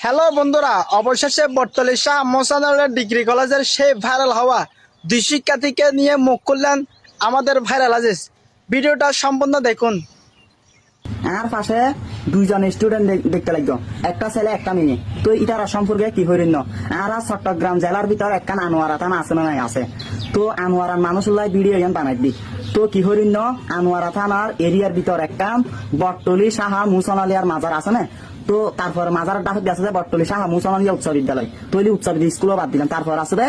Hello বন্ধুরা, অবশেষে Battali Shah মোসানুল্লাহ degree কলেজের সেই ভাইরাল হওয়া দুই শিক্ষার্থীকে নিয়ে মুখ খুললেন আমাদের ভাইরাল আজিজ। ভিডিওটা সম্পূর্ণ দেখুন। আর পাশে দুইজন স্টুডেন্ট দেখতে লাগতো, একটা ছেলে একটা মেয়ে। তো ইটারা সম্পর্কে কি হইল আর চট্টগ্রাম জেলার ভিতর একখান আনোয়ারা থানা আছে না নাই আছে। তো আনোয়ারার মানুষগুলাই ভিডিও ইয়ান বানাই দি। তো কি হইল আনোয়ারা থানার এরিয়ার ভিতর একখান বটতলী শাহ মুহসিন আলিয়ার মাজার আছে না। তো তারপর মাজারের ডাক আছে যে বটতলী শাহ মুহসিন আলিয়া উচ্চ বিদ্যালয়। তৈলি উচ্চ বিদ্যালয় স্কুলও বাদ দিলাম। তারপর আছে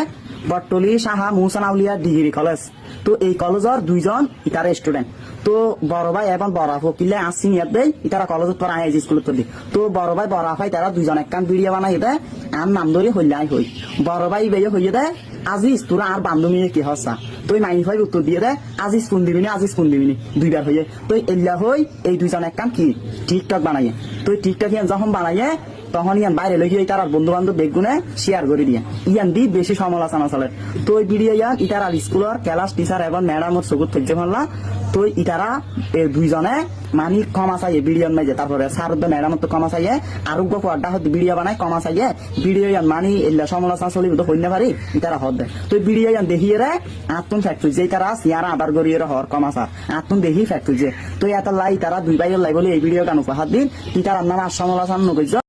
বটতলী শাহ মুহসিন আলিয়া ডিগ্রি কলেজ। তো এই কলেজের দুইজন ইতারা স্টুডেন্ট। তো বড় ভাই এবং বড় ফকিলে আসছি নিয়াত দেয় ইতারা কলেজত পড়া আই স্কুলত পড়ি। তো বড় ভাই বড় ভাই তারা দুইজন একখান ভিডিও বানাই দেয় আর নাম ধরে হইলাই হই। বড় ভাই বেয়ে হইয়ে দেয় আজিজ তোরা আর বান্ধবী কি হসা। তো মাইনি ভাই উত্তর দিয়ে দেয় আজিজ কোন দিবিনি আজিজ কোন দিবিনি দুইবার হইয়ে। তো এল্লা হই এই দুইজন একখান কি টিকটক বানাইয়ে। তো টিকটক যখন বানাইয়ে তখন ইয়ান বাইরে লই গিয়ে তার বন্ধু বান্ধব বেগুনে শেয়ার করে দিয়ে ইয়ান দি বেশি সমালোচনা চলে। তো ওই ভিডিও ইয়ান ইটার স্কুলের ক্লাস টিচার এবং ম্যাডামর চকুত ফেলছে ফেললা। তো ইটারা দুইজনে মানি কমা চাইয়ে ভিডিও মাইজে। তারপরে স্যার ম্যাডামত তো কমা চাইয়ে আরোগ্য পর্দা হতে ভিডিও বানায় কমা চাইয়ে ভিডিও ইয়ান মানি এল্লা সমালোচনা চলি তো হইতে পারি ইতারা হদ দেয়। তো ভিডিও ইয়ান দেখিয়ে রে আত্মন ফ্যাক্টরি যে তারা সিয়ারা আবার গড়িয়ে হর কমা স্যার আত্মন দেখি ফ্যাক্টরি যে। তো এত লাই তারা দুই বাইরের লাই বলে এই ভিডিও গান উপহার দিন ইতার নাম আর সমালোচনা নকইছ।